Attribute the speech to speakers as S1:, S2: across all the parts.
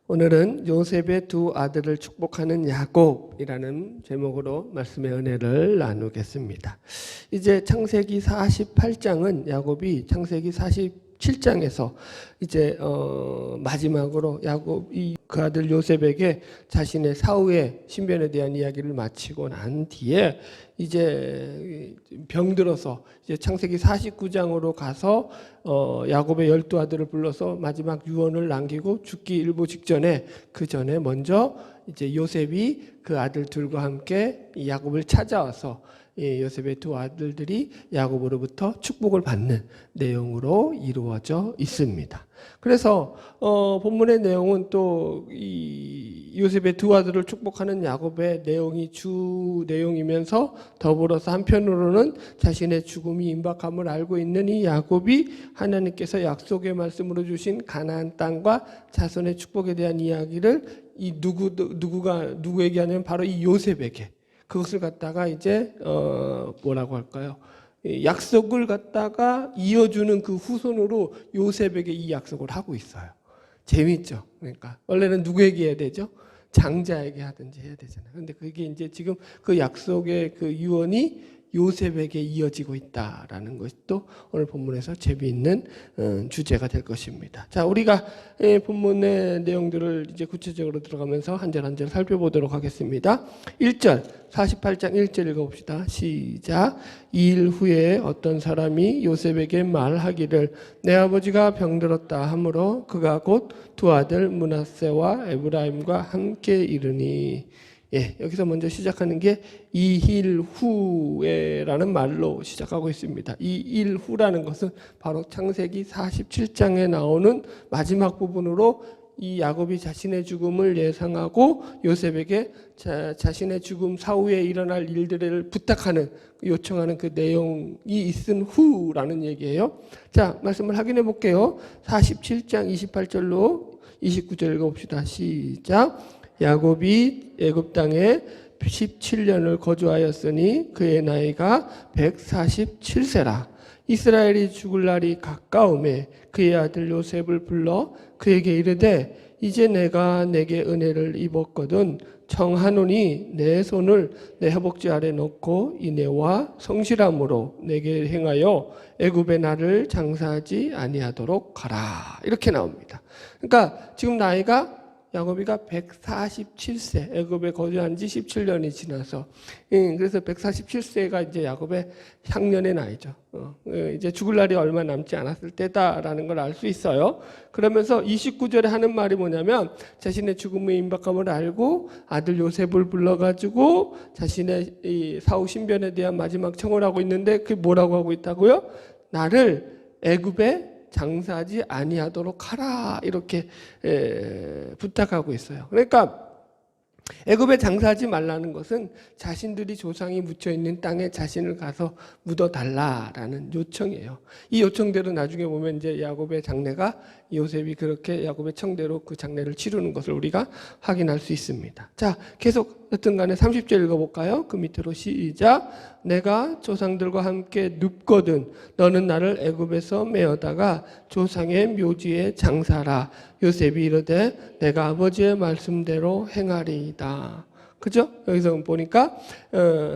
S1: 오늘은 요셉의 두 아들을 축복하는 야곱이라는 제목으로 말씀의 은혜를 나누겠습니다. 이제 창세기 48장은 야곱이 창세기 47장에서 이제 마지막으로 야곱이 그 아들 요셉에게 자신의 사후의 신변에 대한 이야기를 마치고 난 뒤에 이제 병들어서 이제 창세기 49장으로 가서 야곱의 12아들을 불러서 마지막 유언을 남기고 죽기 일보 직전에 그 전에 먼저 이제 요셉이 그 아들 둘과 함께 야곱을 찾아와서 요셉의 두 아들들이 야곱으로부터 축복을 받는 내용으로 이루어져 있습니다. 그래서 본문의 내용은 또 이 요셉의 두 아들을 축복하는 야곱의 내용이 주 내용이면서 더불어서 한편으로는 자신의 죽음이 임박함을 알고 있는 이 야곱이 하나님께서 약속의 말씀으로 주신 가나안 땅과 자손의 축복에 대한 이야기를 이 누구에게 하냐면 바로 이 요셉에게 그것을 갖다가 이제 뭐라고 할까요? 약속을 갖다가 이어주는 그 후손으로 요셉에게 이 약속을 하고 있어요. 재밌죠? 그러니까 원래는 누구에게 해야 되죠? 장자에게 하든지 해야 되잖아요. 그런데 그게 이제 지금 그 약속의 그 유언이 요셉에게 이어지고 있다라는 것이 또 오늘 본문에서 재미있는 주제가 될 것입니다. 자, 우리가 본문의 내용들을 이제 구체적으로 들어가면서 한 절 한 절 살펴보도록 하겠습니다. 1절, 48장 1절 읽어봅시다. 시작. 2일 후에 어떤 사람이 요셉에게 말하기를 내 아버지가 병들었다 하므로 그가 곧 두 아들 므낫세와 에브라임과 함께 이르니. 여기서 먼저 시작하는 게 2일 후에라는 말로 시작하고 있습니다. 2일 후라는 것은 바로 창세기 47장에 나오는 마지막 부분으로 이 야곱이 자신의 죽음을 예상하고 요셉에게 자신의 죽음 사후에 일어날 일들을 부탁하는 요청하는 그 내용이 있은 후라는 얘기예요. 자, 말씀을 확인해 볼게요. 47장 28절로 29절 읽어봅시다. 시작. 야곱이 애굽 땅에 17년을 거주하였으니 그의 나이가 147세라. 이스라엘이 죽을 날이 가까우매 그의 아들 요셉을 불러 그에게 이르되 이제 내가 내게 은혜를 입었거든 청하노니 내 손을 내 허벅지 아래 놓고 이내와 성실함으로 내게 행하여 애굽에 나를 장사하지 아니하도록 하라. 이렇게 나옵니다. 그러니까 지금 나이가 야곱이가 147세, 애굽에 거주한 지 17년이 지나서, 그래서 147세가 이제 야곱의 향년의 나이죠. 이제 죽을 날이 얼마 남지 않았을 때다라는 걸 알 수 있어요. 그러면서 29절에 하는 말이 뭐냐면, 자신의 죽음의 임박함을 알고 아들 요셉을 불러가지고 자신의 이 사후 신변에 대한 마지막 청을 하고 있는데, 그게 뭐라고 하고 있다고요? 나를 애굽에 장사하지 아니하도록 하라 이렇게 부탁하고 있어요. 그러니까 애굽에 장사하지 말라는 것은 자신들이 조상이 묻혀있는 땅에 자신을 가서 묻어달라라는 요청이에요. 이 요청대로 나중에 보면 이제 야곱의 장례가 요셉이 그렇게 야곱의 청대로 그 장례를 치르는 것을 우리가 확인할 수 있습니다. 자, 계속 여튼 간에 30절 읽어볼까요? 그 밑으로 시작. 내가 조상들과 함께 눕거든 너는 나를 애굽에서 메어다가 조상의 묘지에 장사라. 요셉이 이르되 내가 아버지의 말씀대로 행하리이다. 그죠? 여기서 보니까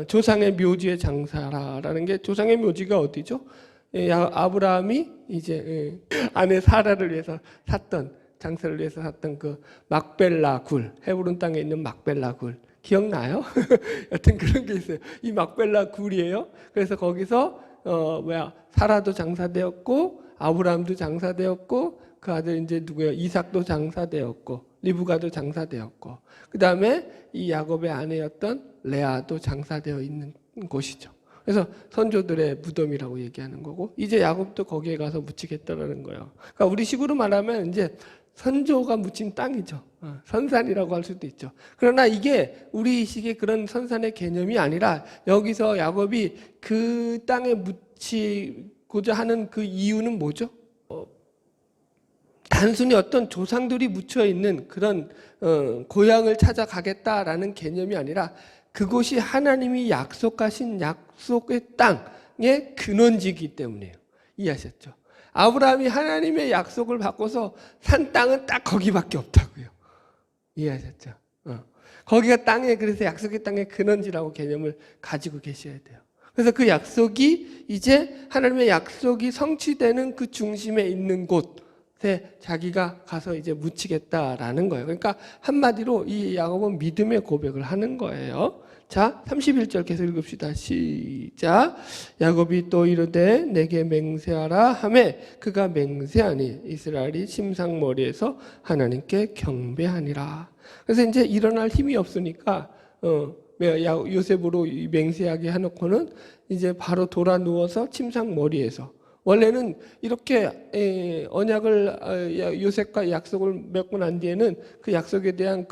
S1: 조상의 묘지에 장사라라는 게 조상의 묘지가 어디죠? 아브라함이 이제 아내 사라를 위해서 샀던 장사를 위해서 샀던 그 막벨라 굴, 헤브론 땅에 있는 막벨라 굴 기억나요? 여튼 그런 게 있어요. 이 막벨라 굴이에요. 그래서 거기서 사라도 장사되었고 아브라함도 장사되었고 그 아들 이제 누구예요? 이삭도 장사되었고 리브가도 장사되었고 그 다음에 이 야곱의 아내였던 레아도 장사되어 있는 곳이죠. 그래서 선조들의 무덤이라고 얘기하는 거고 이제 야곱도 거기에 가서 묻히겠다라는 거예요. 그러니까 우리 식으로 말하면 이제 선조가 묻힌 땅이죠. 선산이라고 할 수도 있죠. 그러나 이게 우리식의 그런 선산의 개념이 아니라 여기서 야곱이 그 땅에 묻히고자 하는 그 이유는 뭐죠? 단순히 어떤 조상들이 묻혀있는 그런 고향을 찾아가겠다라는 개념이 아니라 그곳이 하나님이 약속하신 약속의 땅의 근원지이기 때문이에요. 이해하셨죠? 아브라함이 하나님의 약속을 받고서 산 땅은 딱 거기밖에 없다고요. 이해하셨죠? 거기가 땅에, 그래서 약속의 땅의 근원지라고 개념을 가지고 계셔야 돼요. 그래서 그 약속이 이제 하나님의 약속이 성취되는 그 중심에 있는 곳에 자기가 가서 이제 묻히겠다라는 거예요. 그러니까 한마디로 이 야곱은 믿음의 고백을 하는 거예요. 자, 31절 계속 읽읍시다. 시작. 야곱이 또 이르되 내게 맹세하라 하매 그가 맹세하니 이스라엘이 심상머리에서 하나님께 경배하니라. 그래서 이제 일어날 힘이 없으니까 요셉으로 맹세하게 해놓고는 이제 바로 돌아 누워서 침상 머리에서, 원래는 이렇게 언약을 요셉과 약속을 맺고 난 뒤에는 그 약속에 대한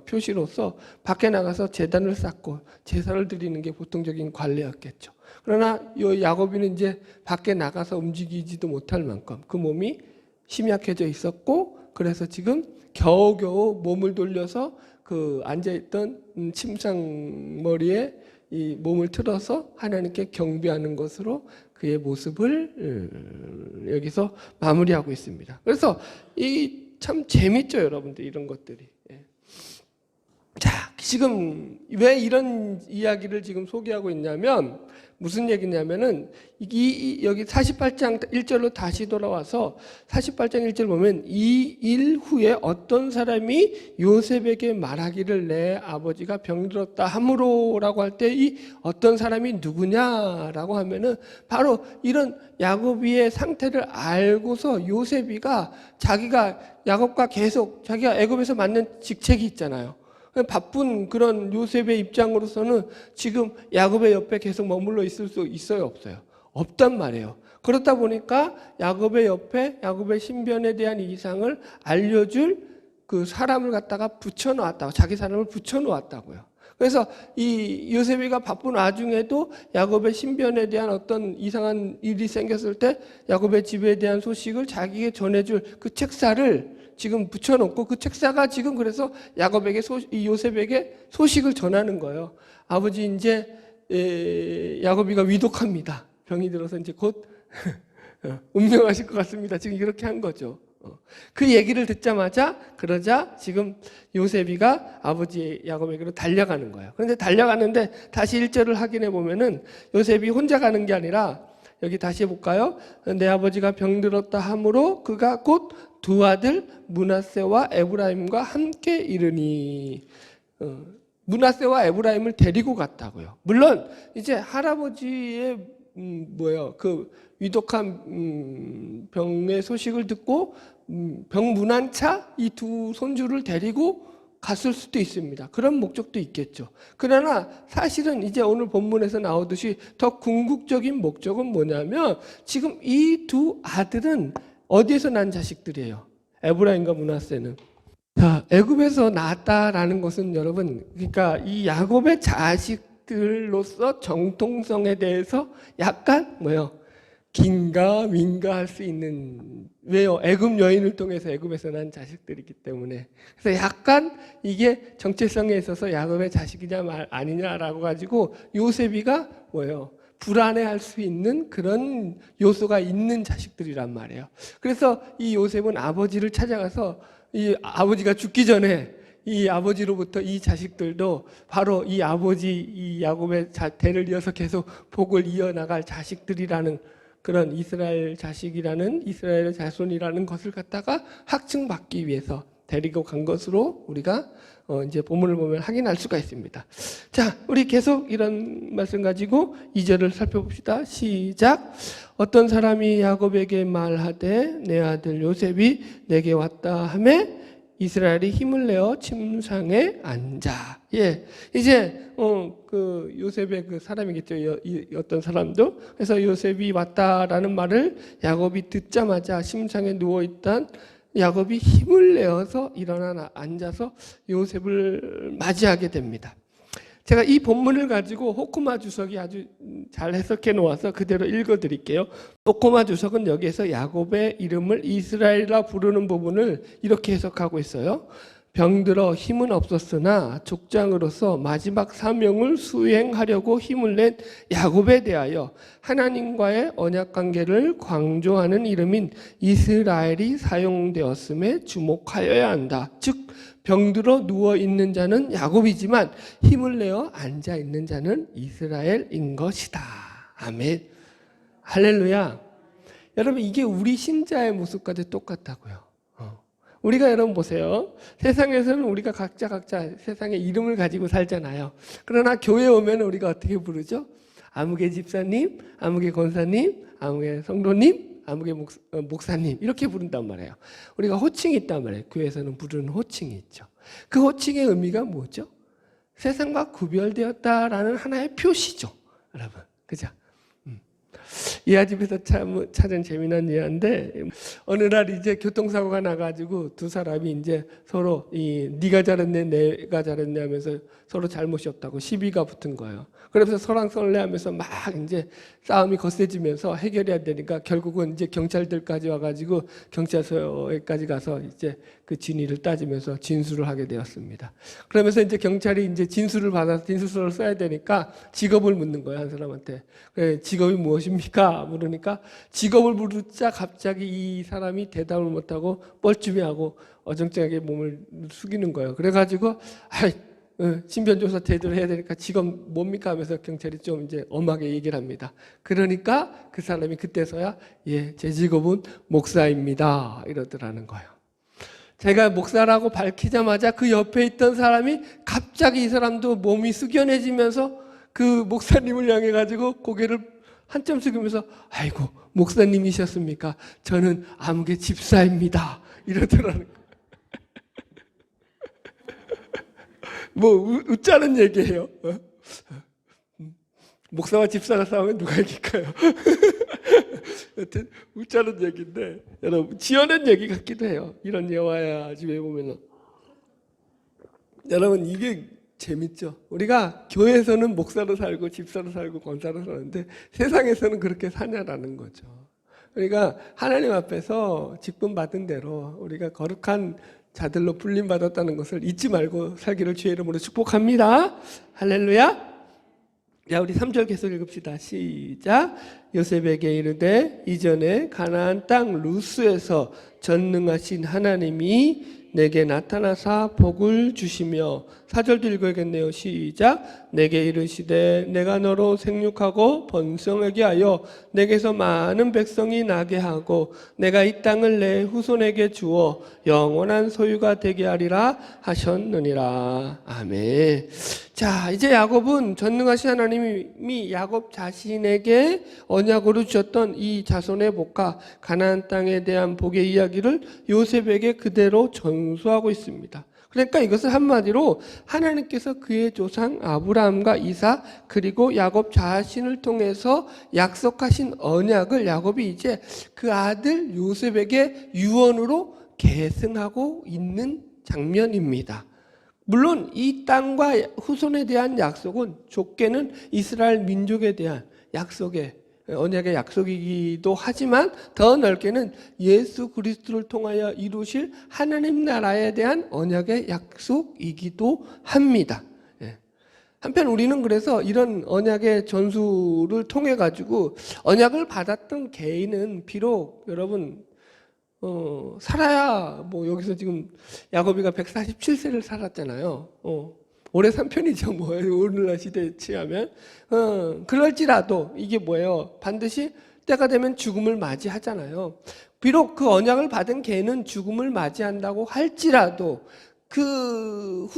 S1: 표시로서 밖에 나가서 제단을 쌓고 제사를 드리는 게 보통적인 관례였겠죠. 그러나 요 야곱이는 이제 밖에 나가서 움직이지도 못할 만큼 그 몸이 심약해져 있었고, 그래서 지금 겨우겨우 몸을 돌려서 그 앉아있던 침상 머리에 이 몸을 틀어서 하나님께 경배하는 것으로 그의 모습을 여기서 마무리하고 있습니다. 그래서 이 참 재밌죠, 여러분들, 이런 것들이. 자, 지금 왜 이런 이야기를 지금 소개하고 있냐면, 무슨 얘기냐면은 여기 48장 1절로 다시 돌아와서 48장 1절 보면 이 일 후에 어떤 사람이 요셉에게 말하기를 내 아버지가 병들었다 함으로라고 할 때 이 어떤 사람이 누구냐라고 하면은 바로 이런 야곱의 상태를 알고서 요셉이가 자기가 야곱과 계속 자기가 애굽에서 맡는 직책이 있잖아요. 바쁜 그런 요셉의 입장으로서는 지금 야곱의 옆에 계속 머물러 있을 수 있어요, 없어요? 없단 말이에요. 그렇다 보니까 야곱의 옆에 야곱의 신변에 대한 이상을 알려줄 그 사람을 갖다가 붙여놓았다고, 자기 사람을 붙여놓았다고요. 그래서 이 요셉이가 바쁜 와중에도 야곱의 신변에 대한 어떤 이상한 일이 생겼을 때 야곱의 집에 대한 소식을 자기에게 전해줄 그 책사를 지금 붙여놓고, 그 책사가 지금 그래서 야곱에게 요셉에게 소식을 전하는 거예요. 아버지, 이제 야곱이가 위독합니다. 병이 들어서 이제 곧 운명하실 것 같습니다. 지금 이렇게 한 거죠. 그 얘기를 듣자마자, 그러자 지금 요셉이가 아버지 야곱에게로 달려가는 거예요. 그런데 달려가는데 다시 1절을 확인해 보면은 요셉이 혼자 가는 게 아니라, 여기 다시 해볼까요? 내 아버지가 병들었다 함으로 그가 곧 두 아들 므낫세와 에브라임과 함께 이르니, 므낫세와 에브라임을 데리고 갔다고요. 물론 이제 할아버지의 그 위독한 병의 소식을 듣고 병 문안 차 이 두 손주를 데리고 갔을 수도 있습니다. 그런 목적도 있겠죠. 그러나 사실은 이제 오늘 본문에서 나오듯이 더 궁극적인 목적은 뭐냐면, 지금 이 두 아들은 어디에서 난 자식들이에요? 에브라임과 므낫세는. 자, 애굽에서 낳았다라는 것은 여러분, 그러니까 이 야곱의 자식들로서 정통성에 대해서 약간 긴가민가 할 수 있는, 왜요? 애굽 여인을 통해서 애굽에서 난 자식들이기 때문에. 그래서 약간 이게 정체성에 있어서 야곱의 자식이냐 아니냐라고 가지고 요셉이가 불안해할 수 있는 그런 요소가 있는 자식들이란 말이에요. 그래서 이 요셉은 아버지를 찾아가서 이 아버지가 죽기 전에 이 아버지로부터 이 자식들도 바로 이 아버지 이 야곱의 대를 이어서 계속 복을 이어나갈 자식들이라는, 그런 이스라엘 자식이라는, 이스라엘의 자손이라는 것을 갖다가 확증받기 위해서 데리고 간 것으로 우리가 이제 본문을 보면 확인할 수가 있습니다. 자, 우리 계속 이런 말씀 가지고 2절을 살펴봅시다. 시작. 어떤 사람이 야곱에게 말하되 내 아들 요셉이 내게 왔다 하매 이스라엘이 힘을 내어 침상에 앉아. 예, 이제 그 요셉의 그 사람이겠죠. 어떤 사람도. 그래서 요셉이 왔다라는 말을 야곱이 듣자마자 침상에 누워 있던 야곱이 힘을 내어서 일어나 앉아서 요셉을 맞이하게 됩니다. 제가 이 본문을 가지고 호쿠마 주석이 아주 잘 해석해 놓아서 그대로 읽어 드릴게요. 호쿠마 주석은 여기에서 야곱의 이름을 이스라엘이라 부르는 부분을 이렇게 해석하고 있어요. 병들어 힘은 없었으나 족장으로서 마지막 사명을 수행하려고 힘을 낸 야곱에 대하여 하나님과의 언약 관계를 강조하는 이름인 이스라엘이 사용되었음에 주목하여야 한다. 즉 병들어 누워 있는 자는 야곱이지만 힘을 내어 앉아 있는 자는 이스라엘인 것이다. 아멘. 할렐루야. 여러분 이게 우리 신자의 모습과도 똑같다고요. 우리가 여러분 보세요. 세상에서는 우리가 각자 세상의 이름을 가지고 살잖아요. 그러나 교회에 오면 우리가 어떻게 부르죠? 아무개 집사님, 아무개 권사님, 아무개 성도님, 아무개 목사님 이렇게 부른단 말이에요. 우리가 호칭이 있단 말이에요. 교회에서는 부르는 호칭이 있죠. 그 호칭의 의미가 뭐죠? 세상과 구별되었다라는 하나의 표시죠. 여러분. 그죠? 이 아집에서 찾은 재미난 예인데 어느 날 이제 교통사고가 나가지고 두 사람이 이제 서로 네가 잘했네 내가 잘했네 하면서 서로 잘못이 없다고 시비가 붙은 거예요. 그래서 설왕설래하면서 막 이제 싸움이 거세지면서 해결해야 되니까 결국은 이제 경찰들까지 와가지고 경찰서에까지 가서 이제 그 진위를 따지면서 진술을 하게 되었습니다. 그러면서 이제 경찰이 이제 진술을 받아서 진술서를 써야 되니까 직업을 묻는 거예요, 한 사람한테. 그래, 직업이 무엇입니까? 물으니까 직업을 물으자 갑자기 이 사람이 대답을 못하고 뻘쭘해하고 어정쩡하게 몸을 숙이는 거예요. 그래가지고 신변조사 제대로 해야 되니까 직업 뭡니까 하면서 경찰이 좀 이제 엄하게 얘기를 합니다. 그러니까 그 사람이 그때서야 제 직업은 목사입니다 이러더라는 거예요. 제가 목사라고 밝히자마자 그 옆에 있던 사람이 갑자기 이 사람도 몸이 숙연해지면서 그 목사님을 향해 가지고 고개를 한점 숙이면서 아이고 목사님이셨습니까? 저는 아무개 집사입니다 이러더라는 거예요. 뭐 웃자는 얘기예요. 목사와 집사가 싸우면 누가 이길까요? 여튼 웃자는 얘기인데 여러분 지어낸 얘기 같기도 해요. 이런 예화야 집에 보면은 여러분 이게 재밌죠. 우리가 교회에서는 목사로 살고 집사로 살고 권사로 사는데 세상에서는 그렇게 사냐라는 거죠. 그러니까 하나님 앞에서 직분 받은 대로 우리가 거룩한 자들로 불림받았다는 것을 잊지 말고 살기를 주의 이름으로 축복합니다. 할렐루야. 자, 우리 3절 계속 읽읍시다. 시작. 요셉에게 이르되 이전에 가나안 땅 루스에서 전능하신 하나님이 내게 나타나사 복을 주시며 4절도 읽어야겠네요. 시작. 내게 이르시되 내가 너로 생육하고 번성하게 하여 내게서 많은 백성이 나게 하고 내가 이 땅을 내 후손에게 주어 영원한 소유가 되게 하리라 하셨느니라. 아멘. 자, 이제 야곱은 전능하신 하나님이 야곱 자신에게 언약으로 주셨던 이 자손의 복과 가나안 땅에 대한 복의 이야기를 요셉에게 그대로 전수하고 있습니다. 그러니까 이것을 한마디로 하나님께서 그의 조상 아브라함과 이삭 그리고 야곱 자신을 통해서 약속하신 언약을 야곱이 이제 그 아들 요셉에게 유언으로 계승하고 있는 장면입니다. 물론 이 땅과 후손에 대한 약속은 좁게는 이스라엘 민족에 대한 약속의 언약의 약속이기도 하지만 더 넓게는 예수 그리스도를 통하여 이루실 하나님 나라에 대한 언약의 약속이기도 합니다. 한편 우리는 그래서 이런 언약의 전수를 통해 가지고 언약을 받았던 개인은 비록 여러분 살아야 뭐 여기서 지금 야곱이가 147세를 살았잖아요. 올해 3편이죠. 뭐예요? 오늘날 시대에 취하면. 그럴지라도 이게 뭐예요? 반드시 때가 되면 죽음을 맞이하잖아요. 비록 그 언약을 받은 개는 죽음을 맞이한다고 할지라도 그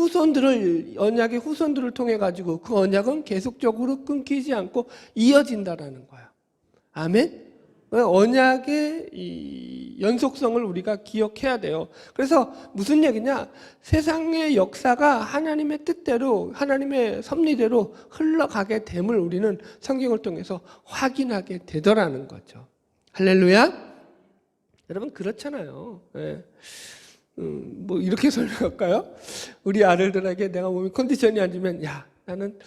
S1: 언약의 후손들을 통해 가지고 그 언약은 계속적으로 끊기지 않고 이어진다라는 거예요. 아멘? 언약의 이 연속성을 우리가 기억해야 돼요. 그래서 무슨 얘기냐? 세상의 역사가 하나님의 뜻대로 하나님의 섭리대로 흘러가게 됨을 우리는 성경을 통해서 확인하게 되더라는 거죠. 할렐루야. 여러분 그렇잖아요. 뭐 이렇게 설명할까요? 우리 아들들에게 내가 몸이 컨디션이 안 좋으면 야 나는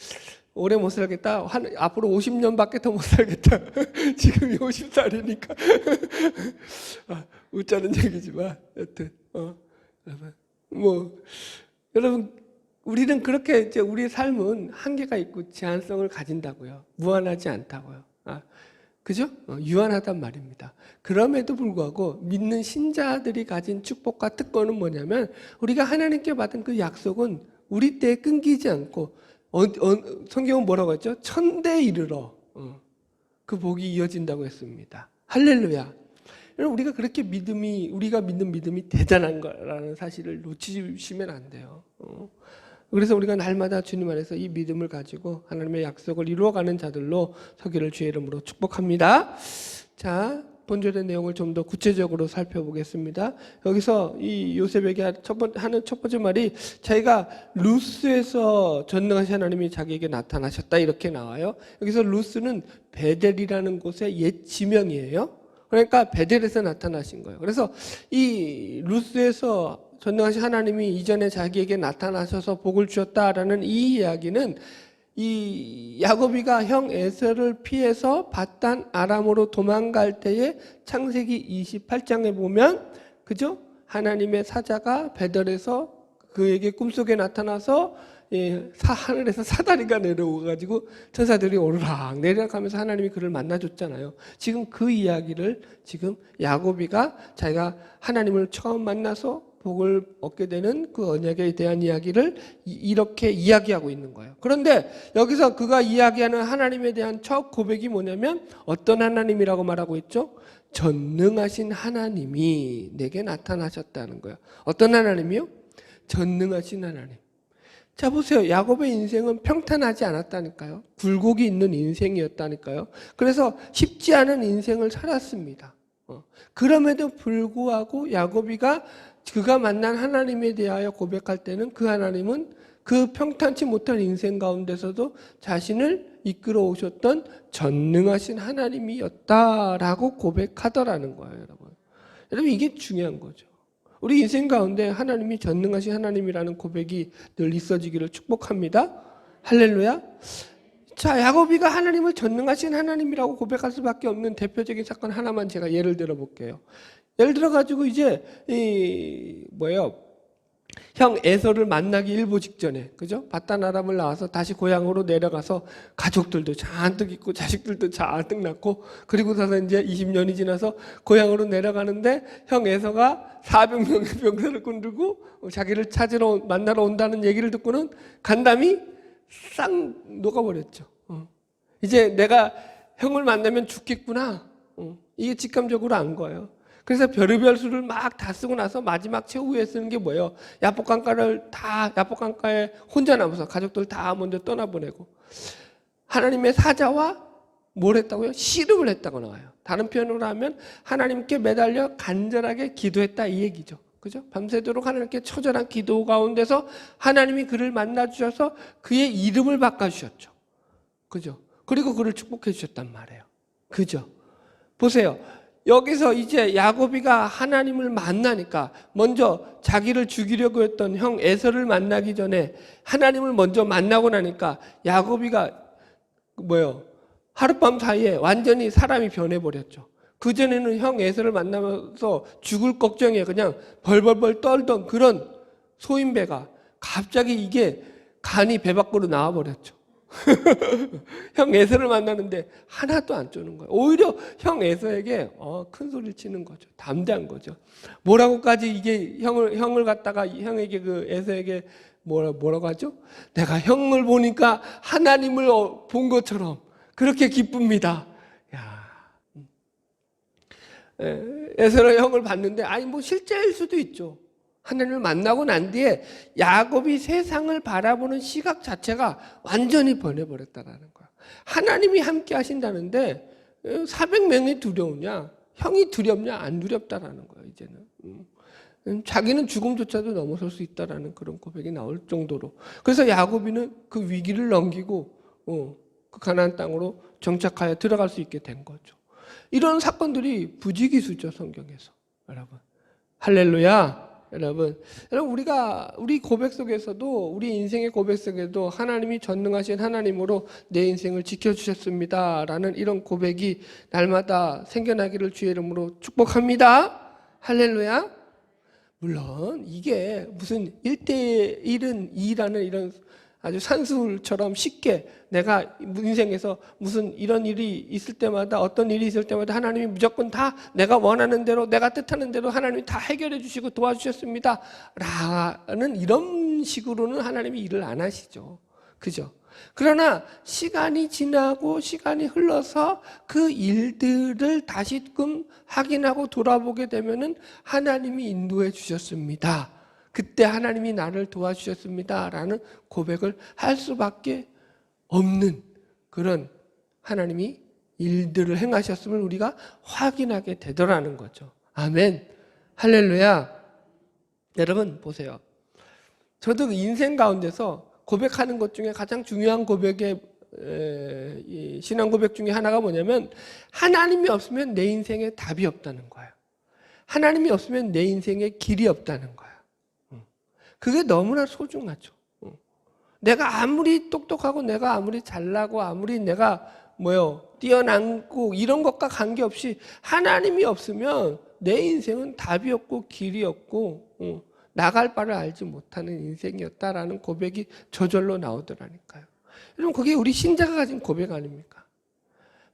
S1: 오래 못 살겠다. 앞으로 50년밖에 더 못 살겠다. 지금이 50살이니까. 웃자는 얘기지만, 여튼, 여러분. 뭐 여러분 우리는 그렇게 이제 우리의 삶은 한계가 있고 제한성을 가진다고요. 무한하지 않다고요. 그죠? 유한하단 말입니다. 그럼에도 불구하고 믿는 신자들이 가진 축복과 특권은 뭐냐면 우리가 하나님께 받은 그 약속은 우리 때에 끊기지 않고 성경은 뭐라고 했죠? 천대에 이르러 그 복이 이어진다고 했습니다. 할렐루야. 여러분 우리가 그렇게 우리가 믿는 믿음이 대단한 거라는 사실을 놓치시면 안 돼요. 그래서 우리가 날마다 주님 안에서 이 믿음을 가지고 하나님의 약속을 이루어가는 자들로 서기를 주의 이름으로 축복합니다. 자, 본절의 내용을 좀 더 구체적으로 살펴보겠습니다. 여기서 이 요셉에게 하는 첫 번째 말이 자기가 루스에서 전능하신 하나님이 자기에게 나타나셨다 이렇게 나와요. 여기서 루스는 베델이라는 곳의 옛 지명이에요. 그러니까 베델에서 나타나신 거예요. 그래서 이 루스에서 전능하신 하나님이 이전에 자기에게 나타나셔서 복을 주셨다라는 이 이야기는 이 야곱이가 형 에서를 피해서 바단 아람으로 도망갈 때에 창세기 28장에 보면 그죠? 하나님의 사자가 베델에서 그에게 꿈속에 나타나서 하늘에서 사다리가 내려오가지고 천사들이 오르락 내리락 하면서 하나님이 그를 만나줬잖아요. 지금 그 이야기를 지금 야곱이가 자기가 하나님을 처음 만나서 복을 얻게 되는 그 언약에 대한 이야기를 이렇게 이야기하고 있는 거예요. 그런데 여기서 그가 이야기하는 하나님에 대한 첫 고백이 뭐냐면 어떤 하나님이라고 말하고 있죠? 전능하신 하나님이 내게 나타나셨다는 거예요. 어떤 하나님이요? 전능하신 하나님. 자 보세요. 야곱의 인생은 평탄하지 않았다니까요. 굴곡이 있는 인생이었다니까요. 그래서 쉽지 않은 인생을 살았습니다. 그럼에도 불구하고 야곱이가 그가 만난 하나님에 대하여 고백할 때는 그 하나님은 그 평탄치 못한 인생 가운데서도 자신을 이끌어 오셨던 전능하신 하나님이었다라고 고백하더라는 거예요, 여러분. 여러분 이게 중요한 거죠. 우리 인생 가운데 하나님이 전능하신 하나님이라는 고백이 늘 있어지기를 축복합니다. 할렐루야. 자, 야곱이가 하나님을 전능하신 하나님이라고 고백할 수밖에 없는 대표적인 사건 하나만 제가 예를 들어 볼게요. 예를 들어 가지고 이제 형 에서를 만나기 일보 직전에 그죠? 바단 아람을 나와서 다시 고향으로 내려가서 가족들도 잔뜩 있고 자식들도 잔뜩 낳고 그리고 나서 이제 20년이 지나서 고향으로 내려가는데 형 에서가 400명의 병사를 꾼들고 자기를 만나러 온다는 얘기를 듣고는 간담이 싹 녹아버렸죠. 이제 내가 형을 만나면 죽겠구나. 이게 직감적으로 안 거예요. 그래서 별의별 수를 막 다 쓰고 나서 마지막 최후에 쓰는 게 뭐예요? 야복강가에 혼자 남아서 가족들 다 먼저 떠나보내고 하나님의 사자와 뭘 했다고요? 씨름을 했다고 나와요. 다른 표현으로 하면 하나님께 매달려 간절하게 기도했다 이 얘기죠. 그죠? 밤새도록 하나님께 처절한 기도 가운데서 하나님이 그를 만나 주셔서 그의 이름을 바꿔 주셨죠. 그죠? 그리고 그를 축복해 주셨단 말이에요. 그죠? 보세요. 여기서 이제 야곱이가 하나님을 만나니까 먼저 자기를 죽이려고 했던 형 에서를 만나기 전에 하나님을 먼저 만나고 나니까 야곱이가 하룻밤 사이에 완전히 사람이 변해버렸죠. 그전에는 형 에서를 만나면서 죽을 걱정에 그냥 벌벌벌 떨던 그런 소인배가 갑자기 이게 간이 배 밖으로 나와버렸죠. 형 에서를 만나는데 하나도 안 쪼는 거예요. 오히려 형 에서에게 큰 소리를 치는 거죠. 담대한 거죠. 뭐라고까지 이게 형을 갖다가 형에게 그 에서에게 뭐라고 하죠? 내가 형을 보니까 하나님을 본 것처럼 그렇게 기쁩니다. 에서는 형을 봤는데 실제일 수도 있죠. 하나님을 만나고 난 뒤에 야곱이 세상을 바라보는 시각 자체가 완전히 변해버렸다는 거야. 하나님이 함께 하신다는데 400명이 두려우냐? 형이 두렵냐? 안 두렵다라는 거야 이제는. 자기는 죽음조차도 넘어설 수 있다라는 그런 고백이 나올 정도로. 그래서 야곱이는 그 위기를 넘기고 그 가나안 땅으로 정착하여 들어갈 수 있게 된 거죠. 이런 사건들이 부지기수죠 성경에서. 여러분 할렐루야. 여러분 우리 고백 속에서도 우리 인생의 고백 속에도 하나님이 전능하신 하나님으로 내 인생을 지켜주셨습니다 라는 이런 고백이 날마다 생겨나기를 주의 이름으로 축복합니다. 할렐루야. 물론 이게 무슨 1대1은 2라는 이런 아주 산술처럼 쉽게 내가 인생에서 무슨 이런 일이 있을 때마다 어떤 일이 있을 때마다 하나님이 무조건 다 내가 원하는 대로 내가 뜻하는 대로 하나님이 다 해결해 주시고 도와주셨습니다 라는 이런 식으로는 하나님이 일을 안 하시죠. 그죠? 그러나 시간이 지나고 시간이 흘러서 그 일들을 다시금 확인하고 돌아보게 되면은 하나님이 인도해 주셨습니다. 그때 하나님이 나를 도와주셨습니다 라는 고백을 할 수밖에 없는 그런 하나님이 일들을 행하셨음을 우리가 확인하게 되더라는 거죠. 아멘. 할렐루야. 여러분 보세요. 저도 인생 가운데서 고백하는 것 중에 가장 중요한 고백의 신앙 고백 중에 하나가 뭐냐면 하나님이 없으면 내 인생에 답이 없다는 거예요. 하나님이 없으면 내 인생에 길이 없다는 거예요. 그게 너무나 소중하죠. 내가 아무리 똑똑하고 내가 아무리 잘나고 아무리 내가 뛰어난고 이런 것과 관계없이 하나님이 없으면 내 인생은 답이 없고 길이 없고 나갈 바를 알지 못하는 인생이었다라는 고백이 저절로 나오더라니까요. 여러분 그게 우리 신자가 가진 고백 아닙니까?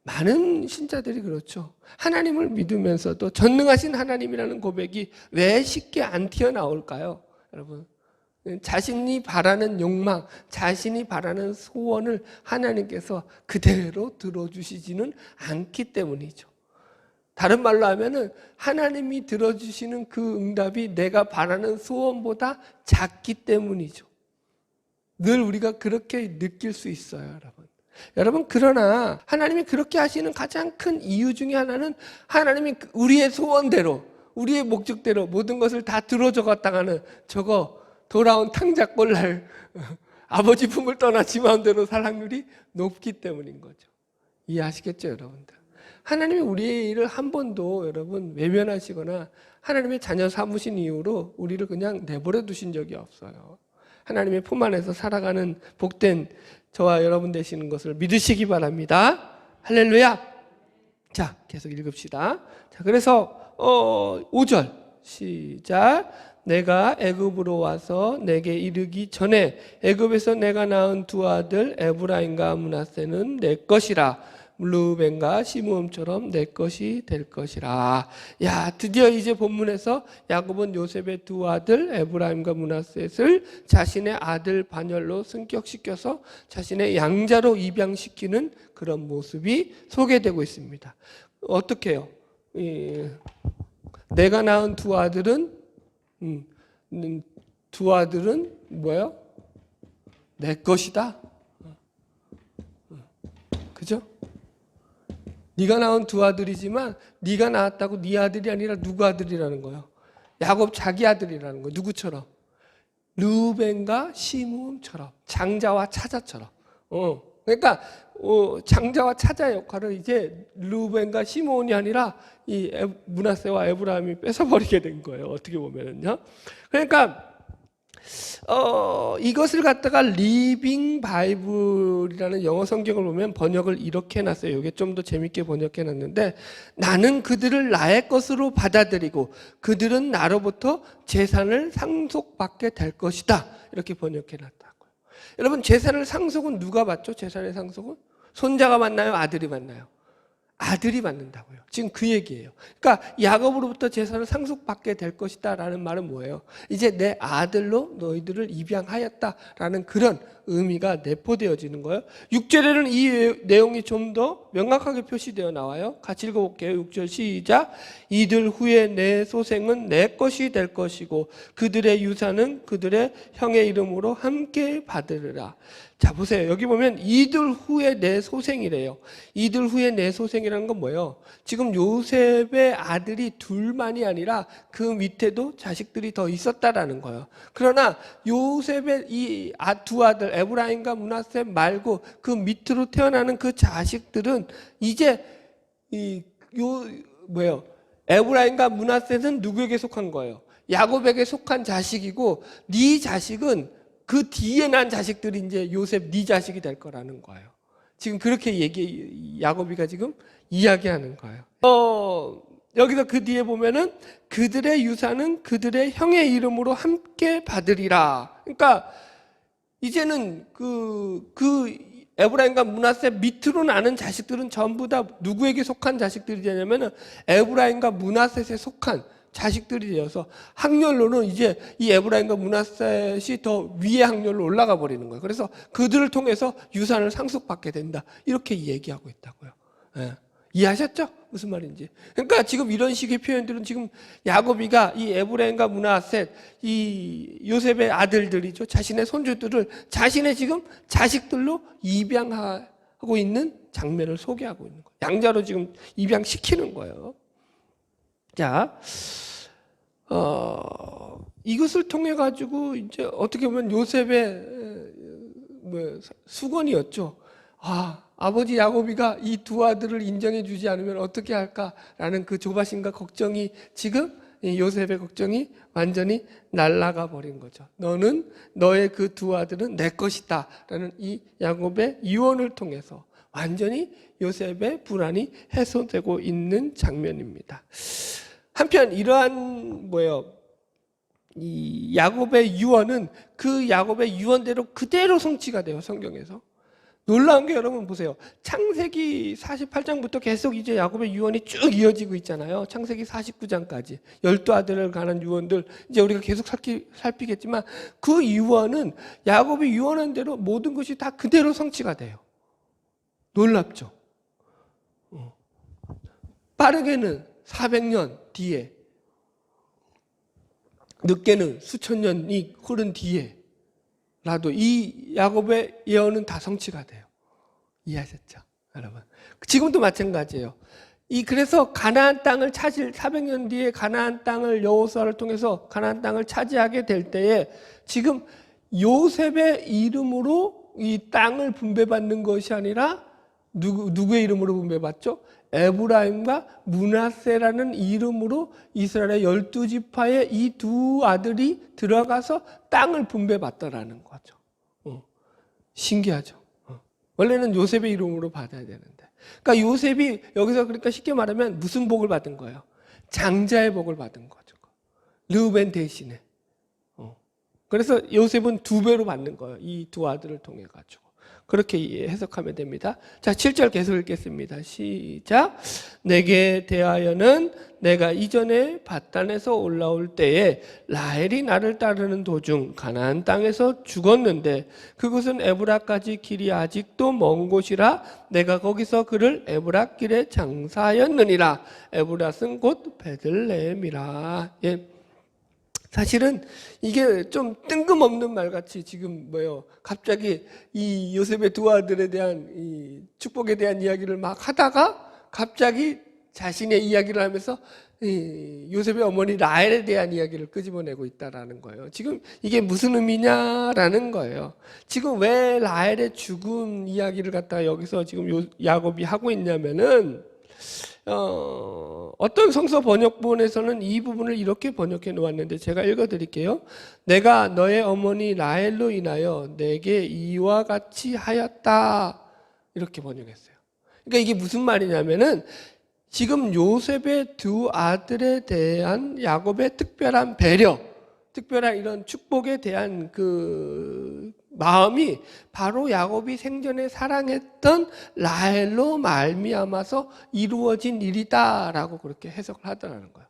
S1: 많은 신자들이 그렇죠. 하나님을 믿으면서도 전능하신 하나님이라는 고백이 왜 쉽게 안 튀어나올까요? 여러분 자신이 바라는 욕망, 자신이 바라는 소원을 하나님께서 그대로 들어주시지는 않기 때문이죠. 다른 말로 하면은 하나님이 들어주시는 그 응답이 내가 바라는 소원보다 작기 때문이죠. 늘 우리가 그렇게 느낄 수 있어요, 여러분. 여러분 그러나 하나님이 그렇게 하시는 가장 큰 이유 중에 하나는 하나님이 우리의 소원대로 우리의 목적대로 모든 것을 다 들어줘 갔다가는 저거 돌아온 탕자꼴날 아버지 품을 떠나 지 마음대로 살 확률이 높기 때문인 거죠. 이해하시겠죠, 여러분들? 하나님이 우리의 일을 한 번도 여러분 외면하시거나 하나님의 자녀 삼으신 이유로 우리를 그냥 내버려 두신 적이 없어요. 하나님의 품 안에서 살아가는 복된 저와 여러분 되시는 것을 믿으시기 바랍니다. 할렐루야. 자, 계속 읽읍시다. 자, 그래서 5절 시작. 내가 애굽으로 와서 내게 이르기 전에 애굽에서 내가 낳은 두 아들 에브라임과 므낫세는 내 것이라 르벤과 시므온처럼 내 것이 될 것이라. 야, 드디어 이제 본문에서 야곱은 요셉의 두 아들 에브라임과 므낫셋을 자신의 아들 반열로 승격시켜서 자신의 양자로 입양시키는 그런 모습이 소개되고 있습니다. 어떻게 해요? 내가 낳은 두 아들은 뭐예요? 내 것이다. 그죠? 네가 낳은 두 아들이지만 네가 낳았다고 네 아들이 아니라 누구 아들이라는 거예요? 야곱 자기 아들이라는 거예요. 누구처럼? 르벤과 시므온처럼, 장자와 차자처럼. 그러니까 장자와 차자의 역할을 이제 르벤과 시므온이 아니라 이 므낫세와 에브라임이 뺏어버리게 된 거예요. 어떻게 보면은요. 그러니까 이것을 갖다가 리빙 바이블이라는 영어 성경을 보면 번역을 이렇게 해놨어요. 이게 좀 더 재밌게 번역해놨는데 나는 그들을 나의 것으로 받아들이고 그들은 나로부터 재산을 상속받게 될 것이다. 이렇게 번역해놨다고요. 여러분 재산을 상속은 누가 받죠? 재산의 상속은? 손자가 받나요? 아들이 받나요? 아들이 받는다고요. 지금 그 얘기예요. 그러니까 야곱으로부터 재산을 상속받게 될 것이다 라는 말은 뭐예요? 이제 내 아들로 너희들을 입양하였다라는 그런 의미가 내포되어지는 거예요. 6절에는 이 내용이 좀 더 명확하게 표시되어 나와요. 같이 읽어볼게요. 6절 시작. 이들 후에 내 소생은 내 것이 될 것이고 그들의 유산은 그들의 형의 이름으로 함께 받으리라. 자 보세요. 여기 보면 이들 후에 내 소생이래요. 이들 후에 내 소생이라는 건 뭐예요? 지금 요셉의 아들이 둘만이 아니라 그 밑에도 자식들이 더 있었다라는 거예요. 그러나 요셉의 이 두 아들 에브라임과 므낫세 말고 그 밑으로 태어나는 그 자식들은 이제 에브라임과 므낫세는 누구에게 속한 거예요? 야곱에게 속한 자식이고 네 자식은 그 뒤에 난 자식들이 이제 요셉 네 자식이 될 거라는 거예요. 지금 그렇게 야곱이가 지금 이야기하는 거예요. 여기서 그 뒤에 보면은 그들의 유산은 그들의 형의 이름으로 함께 받으리라. 그러니까 이제는 그 에브라임과 므낫세 밑으로 나는 자식들은 전부 다 누구에게 속한 자식들이 되냐면은 에브라임과 므낫셋에 속한 자식들이 되어서 학렬로는 이제 이 에브라임과 므낫셋이 더 위의 학렬로 올라가 버리는 거예요. 그래서 그들을 통해서 유산을 상속받게 된다. 이렇게 얘기하고 있다고요. 예. 이해하셨죠? 무슨 말인지. 그러니까 지금 이런 식의 표현들은 지금 야곱이가 이 에브라임과 므낫셋, 이 요셉의 아들들이죠. 자신의 손주들을 자신의 지금 자식들로 입양하고 있는 장면을 소개하고 있는 거예요. 양자로 지금 입양시키는 거예요. 자, 이것을 통해 가지고 이제 어떻게 보면 요셉의 수건이었죠. 아버지 야곱이가 이 두 아들을 인정해 주지 않으면 어떻게 할까라는 그 조바심과 걱정이 지금 요셉의 걱정이 완전히 날아가 버린 거죠. 너는 너의 그 두 아들은 내 것이다 라는 이 야곱의 유언을 통해서 완전히 요셉의 불안이 해소되고 있는 장면입니다. 한편 이러한 이 야곱의 유언은 그 야곱의 유언대로 그대로 성취가 돼요. 성경에서. 놀라운 게 여러분 보세요. 창세기 48장부터 계속 이제 야곱의 유언이 쭉 이어지고 있잖아요. 창세기 49장까지 12아들을 관한 유언들 이제 우리가 계속 살피겠지만 그 유언은 야곱이 유언한 대로 모든 것이 다 그대로 성취가 돼요. 놀랍죠. 빠르게는 400년 뒤에, 늦게는 수천 년이 흐른 뒤에 라도 이 야곱의 예언은 다 성취가 돼요. 이해하셨죠? 여러분. 지금도 마찬가지예요. 그래서 가나안 땅을 400년 뒤에 가나안 땅을 여호수아를 통해서 가나안 땅을 차지하게 될 때에 지금 요셉의 이름으로 이 땅을 분배받는 것이 아니라 누구의 이름으로 분배받죠? 에브라임과 므낫세라는 이름으로 이스라엘의 12지파의 이 두 아들이 들어가서 땅을 분배받더라는 거죠. 신기하죠. 원래는 요셉의 이름으로 받아야 되는데. 그러니까 요셉이 여기서 그러니까 쉽게 말하면 무슨 복을 받은 거예요? 장자의 복을 받은 거죠. 르우벤 대신에. 그래서 요셉은 2배로 받는 거예요. 이 두 아들을 통해 가지고. 그렇게 해석하면 됩니다. 자, 7절 계속 읽겠습니다. 시작. 내게 대하여는 내가 이전에 밧단에서 올라올 때에 라헬이 나를 따르는 도중 가나안 땅에서 죽었는데 그곳은 에브라까지 길이 아직도 먼 곳이라 내가 거기서 그를 에브라 길에 장사하였느니라. 에브라는 곧 베들레헴이라. 예. 사실은 이게 좀 뜬금없는 말같이 지금 갑자기 이 요셉의 두 아들에 대한 이 축복에 대한 이야기를 막 하다가 갑자기 자신의 이야기를 하면서 이 요셉의 어머니 라헬에 대한 이야기를 끄집어내고 있다라는 거예요. 지금 이게 무슨 의미냐라는 거예요. 지금 왜 라헬의 죽음 이야기를 갖다가 여기서 지금 야곱이 하고 있냐면은 어떤 성서 번역본에서는 이 부분을 이렇게 번역해 놓았는데 제가 읽어드릴게요. 내가 너의 어머니 라헬로 인하여 내게 이와 같이 하였다. 이렇게 번역했어요. 그러니까 이게 무슨 말이냐면은 지금 요셉의 두 아들에 대한 야곱의 특별한 배려, 특별한 이런 축복에 대한 그 마음이 바로 야곱이 생전에 사랑했던 라헬로 말미암아서 이루어진 일이다라고 그렇게 해석을 하더라는 거예요.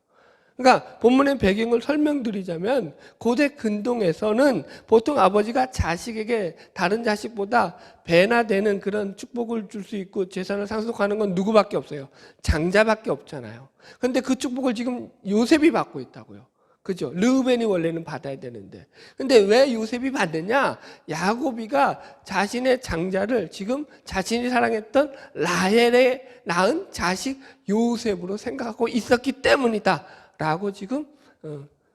S1: 그러니까 본문의 배경을 설명드리자면 고대 근동에서는 보통 아버지가 자식에게 다른 자식보다 배나 되는 그런 축복을 줄 수 있고 재산을 상속하는 건 누구밖에 없어요. 장자밖에 없잖아요. 그런데 그 축복을 지금 요셉이 받고 있다고요. 그죠? 르우벤이 원래는 받아야 되는데. 근데 왜 요셉이 받느냐? 야곱이가 자신의 장자를 지금 자신이 사랑했던 라헬에 낳은 자식 요셉으로 생각하고 있었기 때문이다. 라고 지금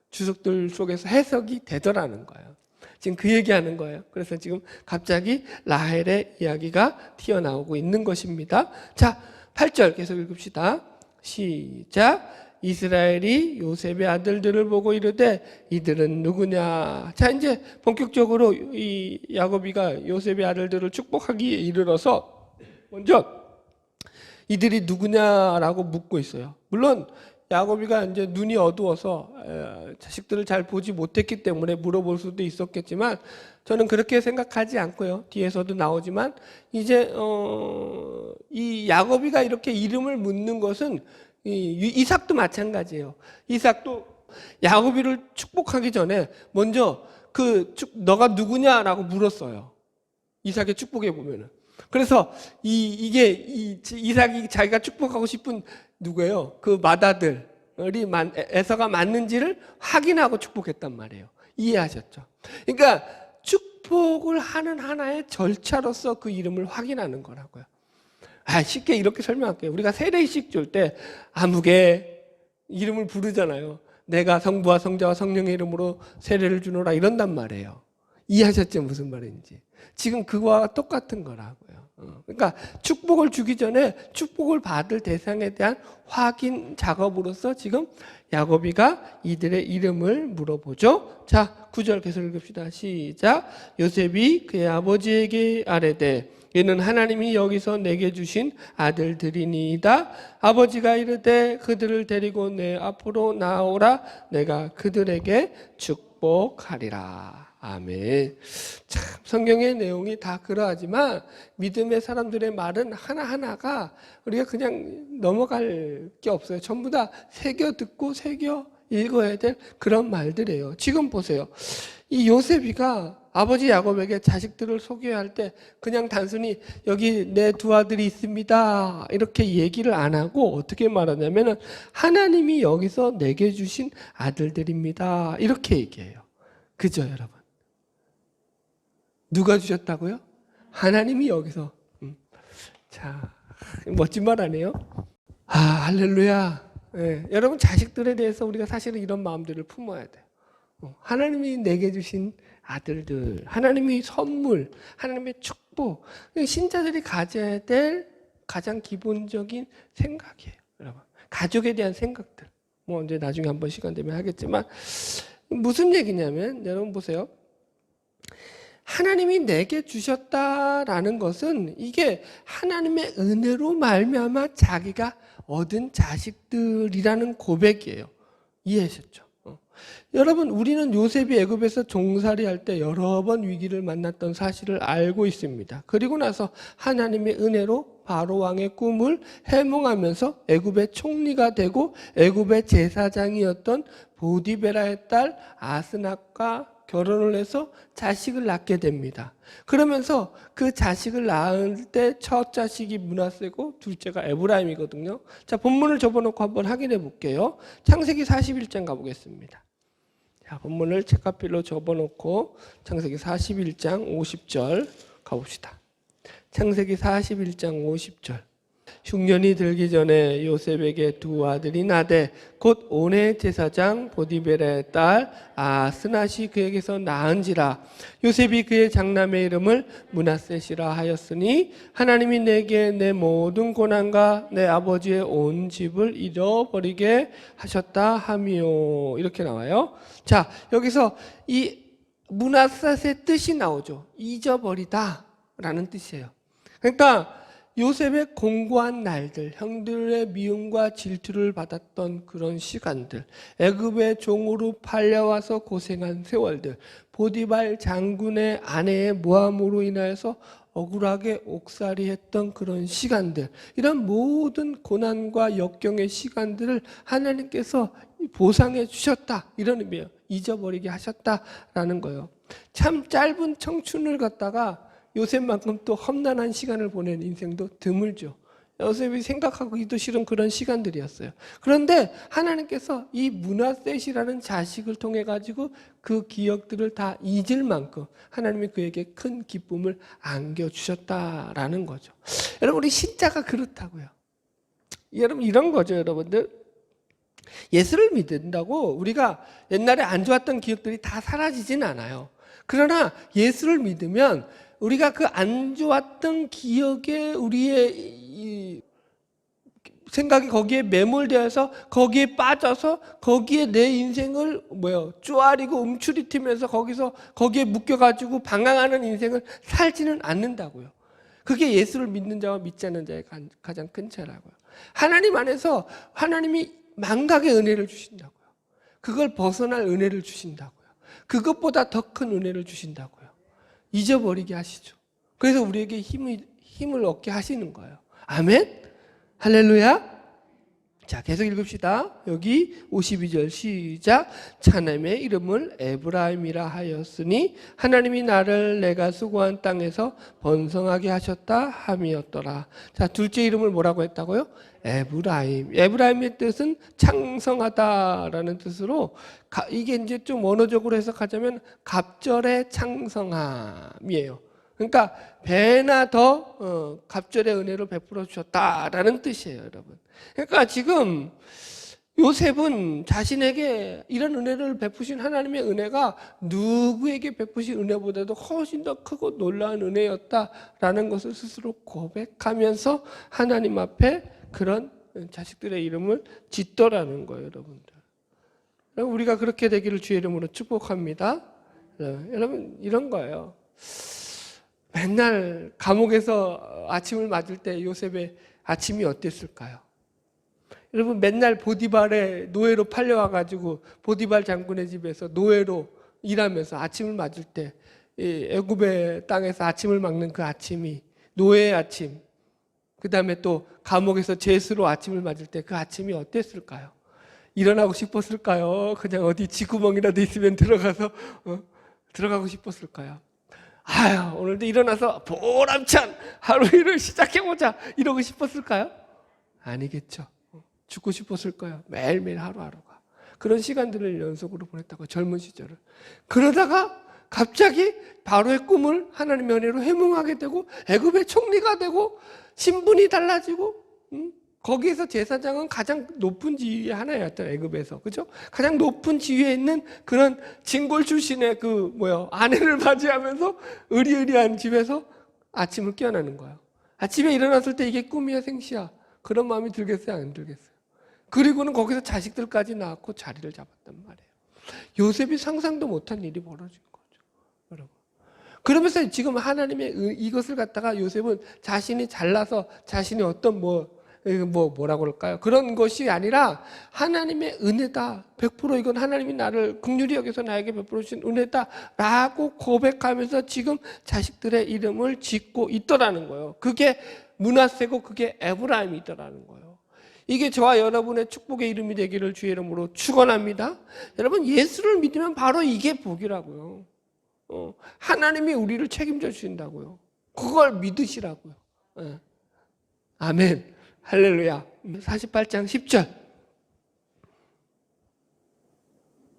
S1: 주석들 속에서 해석이 되더라는 거예요. 지금 그 얘기하는 거예요. 그래서 지금 갑자기 라헬의 이야기가 튀어나오고 있는 것입니다. 자, 8절 계속 읽읍시다. 시작. 이스라엘이 요셉의 아들들을 보고 이르되 이들은 누구냐. 자, 이제 본격적으로 이 야곱이가 요셉의 아들들을 축복하기에 이르러서 먼저 이들이 누구냐라고 묻고 있어요. 물론 야곱이가 이제 눈이 어두워서 자식들을 잘 보지 못했기 때문에 물어볼 수도 있었겠지만 저는 그렇게 생각하지 않고요. 뒤에서도 나오지만 이제 이 야곱이가 이렇게 이름을 묻는 것은 이삭도 마찬가지예요. 이삭도 야곱이를 축복하기 전에 먼저 너가 누구냐라고 물었어요. 이삭의 축복에 보면은. 그래서 이게 이삭이 자기가 축복하고 싶은 누구예요? 그 맏아들이 에서가 맞는지를 확인하고 축복했단 말이에요. 이해하셨죠? 그러니까 축복을 하는 하나의 절차로서 그 이름을 확인하는 거라고요. 쉽게 이렇게 설명할게요. 우리가 세례식 줄 때 아무개 이름을 부르잖아요. 내가 성부와 성자와 성령의 이름으로 세례를 주노라 이런단 말이에요. 이해하셨죠? 무슨 말인지. 지금 그거와 똑같은 거라고요. 그러니까 축복을 주기 전에 축복을 받을 대상에 대한 확인 작업으로서 지금 야곱이가 이들의 이름을 물어보죠. 자, 9절 계속 읽읍시다. 시작. 요셉이 그의 아버지에게 아뢰되 이는 하나님이 여기서 내게 주신 아들들이니이다. 아버지가 이르되 그들을 데리고 내 앞으로 나오라. 내가 그들에게 축복하리라. 아멘. 참 성경의 내용이 다 그러하지만 믿음의 사람들의 말은 하나하나가 우리가 그냥 넘어갈 게 없어요. 전부 다 새겨 듣고 새겨 읽어야 될 그런 말들이에요. 지금 보세요. 이 요셉이가 아버지 야곱에게 자식들을 소개할 때 그냥 단순히 여기 내 두 아들이 있습니다 이렇게 얘기를 안 하고 어떻게 말하냐면은 하나님이 여기서 내게 주신 아들들입니다 이렇게 얘기해요. 그죠 여러분? 누가 주셨다고요? 하나님이 여기서. 자, 멋진 말 아니에요? 할렐루야. 네, 여러분 자식들에 대해서 우리가 사실은 이런 마음들을 품어야 돼요. 하나님이 내게 주신 아들들, 하나님의 선물, 하나님의 축복, 신자들이 가져야 될 가장 기본적인 생각이에요. 여러분, 가족에 대한 생각들. 뭐 언제 나중에 한번 시간 되면 하겠지만 무슨 얘기냐면 여러분 보세요. 하나님이 내게 주셨다라는 것은 이게 하나님의 은혜로 말미암아 자기가 얻은 자식들이라는 고백이에요. 이해하셨죠? 여러분 우리는 요셉이 애굽에서 종살이할 때 여러 번 위기를 만났던 사실을 알고 있습니다. 그리고 나서 하나님의 은혜로 바로 왕의 꿈을 해몽하면서 애굽의 총리가 되고 애굽의 제사장이었던 보디베라의 딸 아스낫과 결혼을 해서 자식을 낳게 됩니다. 그러면서 그 자식을 낳을 때 첫 자식이 므낫세고 둘째가 에브라임이거든요. 자, 본문을 접어놓고 한번 확인해 볼게요. 창세기 41장 가보겠습니다. 자, 본문을 책가필로 접어놓고 창세기 41장 50절 가봅시다. 창세기 41장 50절. 흉년이 들기 전에 요셉에게 두 아들이 나되 곧 온의 제사장 보디베라의 딸 아스낫이 그에게서 낳은지라. 요셉이 그의 장남의 이름을 므낫셋이라 하였으니 하나님이 내게 내 모든 고난과 내 아버지의 온 집을 잃어버리게 하셨다 하미요. 이렇게 나와요. 자, 여기서 이 므낫셋의 뜻이 나오죠. 잊어버리다 라는 뜻이에요. 그러니까 요셉의 공고한 날들, 형들의 미움과 질투를 받았던 그런 시간들, 애굽의 종으로 팔려와서 고생한 세월들, 보디발 장군의 아내의 모함으로 인하여서 억울하게 옥살이했던 그런 시간들, 이런 모든 고난과 역경의 시간들을 하나님께서 보상해 주셨다 이런 의미예요. 잊어버리게 하셨다라는 거예요. 참 짧은 청춘을 갖다가 요셉만큼 또 험난한 시간을 보낸 인생도 드물죠. 요셉이 생각하기도 싫은 그런 시간들이었어요. 그런데 하나님께서 이 므낫셋이라는 자식을 통해 가지고 그 기억들을 다 잊을 만큼 하나님이 그에게 큰 기쁨을 안겨주셨다라는 거죠. 여러분 우리 신자가 그렇다고요. 여러분 이런 거죠 여러분들. 예수를 믿는다고 우리가 옛날에 안 좋았던 기억들이 다 사라지진 않아요. 그러나 예수를 믿으면 우리가 그 안 좋았던 기억에 우리의 생각이 거기에 매몰되어서 거기에 빠져서 거기에 내 인생을 쪼아리고 움츠리트면서 거기에 묶여가지고 방황하는 인생을 살지는 않는다고요. 그게 예수를 믿는 자와 믿지 않는 자의 가장 큰 차이라고요. 하나님 안에서 하나님이 망각의 은혜를 주신다고요. 그걸 벗어날 은혜를 주신다고요. 그것보다 더 큰 은혜를 주신다고요. 잊어버리게 하시죠. 그래서 우리에게 힘을 얻게 하시는 거예요. 아멘? 할렐루야? 자, 계속 읽읍시다. 여기 52절 시작. 하나님의 이름을 에브라임이라 하였으니 하나님이 나를 내가 수고한 땅에서 번성하게 하셨다 함이었더라. 자, 둘째 이름을 뭐라고 했다고요? 에브라임. 에브라임의 뜻은 창성하다라는 뜻으로, 이게 이제 좀 원어적으로 해석하자면 갑절의 창성함이에요. 그러니까 배나 더 갑절의 은혜를 베풀어 주셨다라는 뜻이에요, 여러분. 그러니까 지금 요셉은 자신에게 이런 은혜를 베푸신 하나님의 은혜가 누구에게 베푸신 은혜보다도 훨씬 더 크고 놀라운 은혜였다라는 것을 스스로 고백하면서 하나님 앞에 그런 자식들의 이름을 짓더라는 거예요, 여러분들. 우리가 그렇게 되기를 주의 이름으로 축복합니다. 여러분, 이런 거예요. 맨날 감옥에서 아침을 맞을 때 요셉의 아침이 어땠을까요? 여러분, 맨날 보디발의 노예로 팔려와가지고 보디발 장군의 집에서 노예로 일하면서 아침을 맞을 때 애굽의 땅에서 아침을 먹는 그 아침이 노예의 아침, 그 다음에 또 감옥에서 죄수로 아침을 맞을 때 그 아침이 어땠을까요? 일어나고 싶었을까요? 그냥 어디 쥐구멍이라도 있으면 들어가고 싶었을까요? 아유, 오늘도 일어나서 보람찬 하루 일을 시작해보자 이러고 싶었을까요? 아니겠죠. 죽고 싶었을 거예요. 매일매일 하루하루가. 그런 시간들을 연속으로 보냈다고, 젊은 시절을. 그러다가 갑자기 바로의 꿈을 하나님의 은혜로 회몽하게 되고 애굽의 총리가 되고 신분이 달라지고, 거기에서 제사장은 가장 높은 지위의 하나였던, 애굽에서. 그죠? 가장 높은 지위에 있는 그런 진골 출신의 아내를 맞이하면서 의리의리한 집에서 아침을 깨어나는 거예요. 아침에 일어났을 때 이게 꿈이야, 생시야. 그런 마음이 들겠어요, 안 들겠어요? 그리고는 거기서 자식들까지 낳았고 자리를 잡았단 말이에요. 요셉이 상상도 못한 일이 벌어진 거죠, 여러분. 그러면서 지금 하나님의 이것을 갖다가 요셉은 자신이 잘나서 자신이 어떤 뭐라고 그럴까요? 그런 것이 아니라 하나님의 은혜다. 100% 이건 하나님이 나를 긍휼히 여겨서 나에게 베풀어 주신 은혜다라고 고백하면서 지금 자식들의 이름을 짓고 있더라는 거예요. 그게 므낫세고 그게 에브라임이더라는 거예요. 이게 저와 여러분의 축복의 이름이 되기를 주의 이름으로 축원합니다. 여러분, 예수를 믿으면 바로 이게 복이라고요. 하나님이 우리를 책임져 주신다고요. 그걸 믿으시라고요. 아멘. 할렐루야. 48장 10절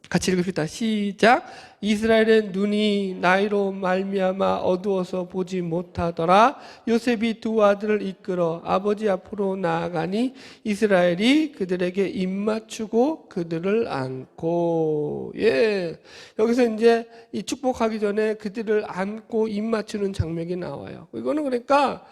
S1: 같이 읽읍시다. 시작. 이스라엘의 눈이 나이로 말미암아 어두워서 보지 못하더라. 요셉이 두 아들을 이끌어 아버지 앞으로 나아가니 이스라엘이 그들에게 입맞추고 그들을 안고. 여기서 이제 이 축복하기 전에 그들을 안고 입맞추는 장면이 나와요. 이거는 그러니까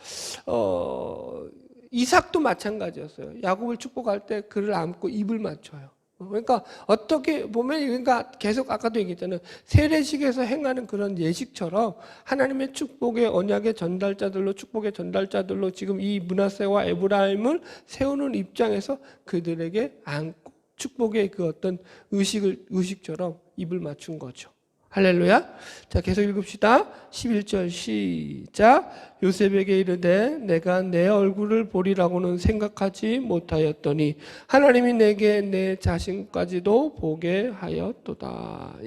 S1: 이삭도 마찬가지였어요. 야곱을 축복할 때 그를 안고 입을 맞춰요. 그러니까 어떻게 보면, 그러니까 계속 아까도 얘기했잖아요. 세례식에서 행하는 그런 예식처럼 하나님의 축복의 언약의 전달자들로, 축복의 전달자들로 지금 이 므낫세와 에브라임을 세우는 입장에서 그들에게 안고 축복의 그 어떤 의식처럼 입을 맞춘 거죠. 할렐루야. 자, 계속 읽읍시다. 11절 시작. 요셉에게 이르되 내가 내 얼굴을 보리라고는 생각하지 못하였더니 하나님이 내게 내 자신까지도 보게 하였도다.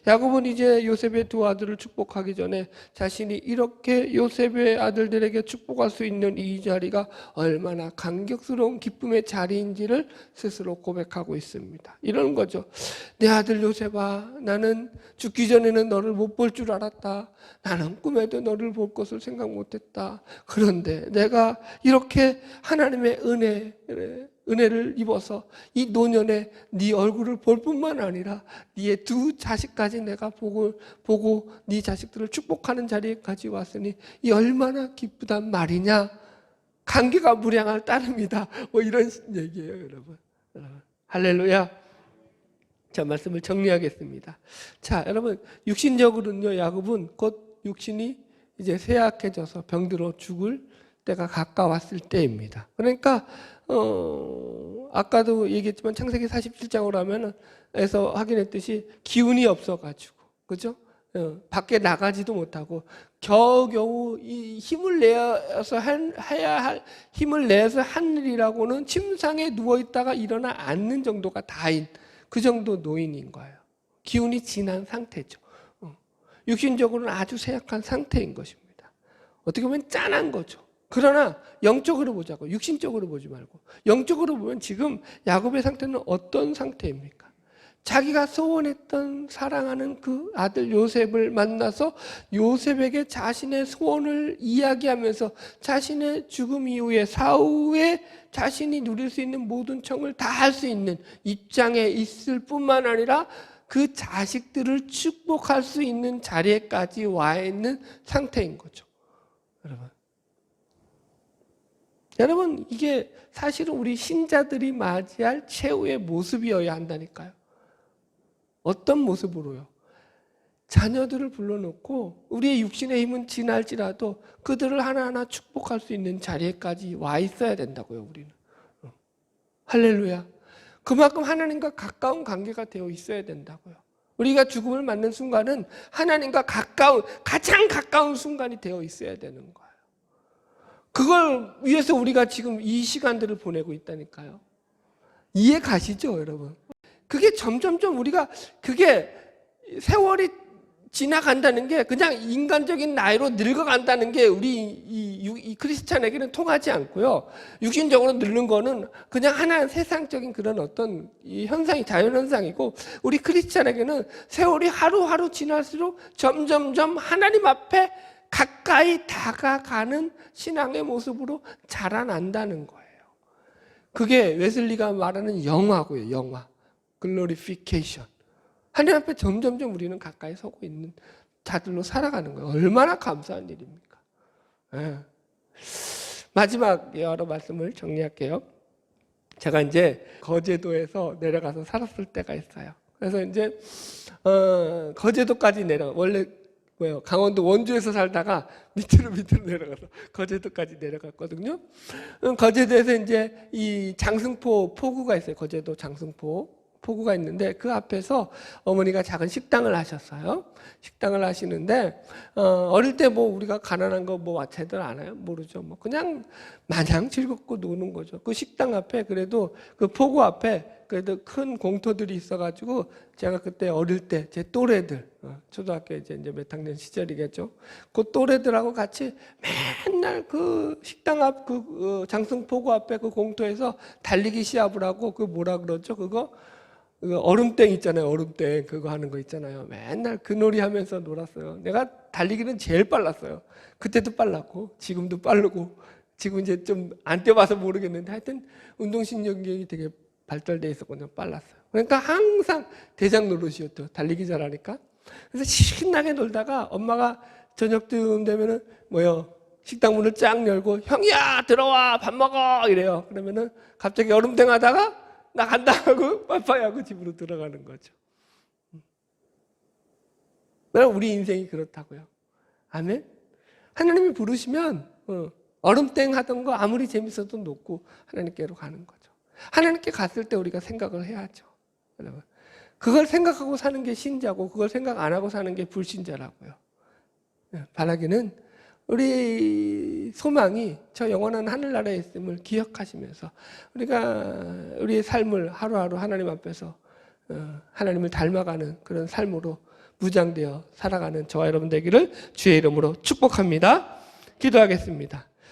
S1: 야곱은 이제 요셉의 두 아들을 축복하기 전에 자신이 이렇게 요셉의 아들들에게 축복할 수 있는 이 자리가 얼마나 감격스러운 기쁨의 자리인지를 스스로 고백하고 있습니다. 이런 거죠. 내 아들 요셉아, 나는 죽기 전에는 너를 못 볼 줄 알았다. 나는 꿈에도 너를 볼 것을 생각 못했다. 그런데 내가 이렇게 하나님의 은혜를 입어서 이 노년에 네 얼굴을 볼 뿐만 아니라 네의 두 자식까지 내가 보고 네 자식들을 축복하는 자리에까지 왔으니 이 얼마나 기쁘단 말이냐. 관계가 무량할 따름이다. 이런 얘기예요, 여러분. 할렐루야. 자, 말씀을 정리하겠습니다. 자, 여러분, 육신적으로는요, 야곱은 곧 육신이 이제 쇠약해져서 병들어 죽을 때가 가까웠을 때입니다. 그러니까 아까도 얘기했지만 창세기 47장으로 하면은 에서 확인했듯이 기운이 없어가지고, 그죠? 밖에 나가지도 못하고 겨우겨우 이 힘을 내서 해야 할 힘을 내서 한 일이라고는 침상에 누워 있다가 일어나 앉는 정도가 다인 그 정도 노인인 거예요. 기운이 지난 상태죠. 육신적으로는 아주 쇠약한 상태인 것입니다. 어떻게 보면 짠한 거죠. 그러나 영적으로 보자고, 육신적으로 보지 말고 영적으로 보면 지금 야곱의 상태는 어떤 상태입니까? 자기가 소원했던 사랑하는 그 아들 요셉을 만나서 요셉에게 자신의 소원을 이야기하면서 자신의 죽음 이후에 사후에 자신이 누릴 수 있는 모든 청을 다 할 수 있는 입장에 있을 뿐만 아니라 그 자식들을 축복할 수 있는 자리에까지 와 있는 상태인 거죠. 여러분, 이게 사실은 우리 신자들이 맞이할 최후의 모습이어야 한다니까요. 어떤 모습으로요? 자녀들을 불러놓고 우리의 육신의 힘은 지날지라도 그들을 하나하나 축복할 수 있는 자리에까지 와 있어야 된다고요, 우리는. 할렐루야. 그만큼 하나님과 가까운 관계가 되어 있어야 된다고요. 우리가 죽음을 맞는 순간은 하나님과 가장 가까운 순간이 되어 있어야 되는 거예요. 그걸 위해서 우리가 지금 이 시간들을 보내고 있다니까요. 이해 가시죠, 여러분? 그게 점점점 우리가 그게 세월이 지나간다는 게 그냥 인간적인 나이로 늙어간다는 게 우리 이 크리스찬에게는 통하지 않고요. 육신적으로 늙는 거는 그냥 하나의 세상적인 그런 어떤 이 현상이 자연현상이고, 우리 크리스찬에게는 세월이 하루하루 지날수록 점점점 하나님 앞에 가까이 다가가는 신앙의 모습으로 자라난다는 거예요. 그게 웨슬리가 말하는 영화고요. 영화. 글로리피케이션. 하나님 앞에 점점점 우리는 가까이 서고 있는 자들로 살아가는 거예요. 얼마나 감사한 일입니까? 네. 마지막 여러 말씀을 정리할게요. 제가 이제 거제도에서 내려가서 살았을 때가 있어요. 그래서 이제 거제도까지 원래 강원도 원주에서 살다가 밑으로 내려가서 거제도까지 내려갔거든요. 거제도에서 이제 이 장승포 포구가 있어요. 거제도 장승포 포구가 있는데 그 앞에서 어머니가 작은 식당을 하셨어요. 식당을 하시는데 어릴 때 뭐 우리가 가난한 거 뭐 제대로 아나요? 모르죠. 뭐 그냥 마냥 즐겁고 노는 거죠. 그 식당 앞에 그래도 그 포구 앞에 그래도 큰 공터들이 있어가지고 제가 그때 어릴 때 제 또래들 초등학교 이제 몇 학년 시절이겠죠. 그 또래들하고 같이 맨날 그 식당 앞 그 장승포구 앞에 그 공터에서 달리기 시합을 하고 그 뭐라 그러죠? 그거 얼음땡 있잖아요. 얼음땡 그거 하는 거 있잖아요. 맨날 그 놀이 하면서 놀았어요. 내가 달리기는 제일 빨랐어요. 그때도 빨랐고 지금도 빠르고 지금 이제 좀 안 뛰어봐서 모르겠는데 하여튼 운동신경이 되게 발달돼 있었거든요. 빨랐어요. 그러니까 항상 대장 노릇이었죠. 달리기 잘하니까. 그래서 신나게 놀다가 엄마가 저녁쯤 되면은 식당 문을 쫙 열고 형이야 들어와 밥 먹어 이래요. 그러면은 갑자기 얼음땡 하다가 나 간다 하고 빠빠이 하고 집으로 들어가는 거죠. 우리 인생이 그렇다고요. 아멘? 하나님이 부르시면 얼음땡 하던 거 아무리 재밌어도 놓고 하나님께로 가는 거죠. 하나님께 갔을 때 우리가 생각을 해야죠. 여러분. 그걸 생각하고 사는 게 신자고 그걸 생각 안 하고 사는 게 불신자라고요. 바라기는 우리 소망이 저 영원한 하늘나라에 있음을 기억하시면서 우리가 우리의 삶을 하루하루 하나님 앞에서 하나님을 닮아가는 그런 삶으로 무장되어 살아가는 저와 여러분 되기를 주의 이름으로 축복합니다. 기도하겠습니다.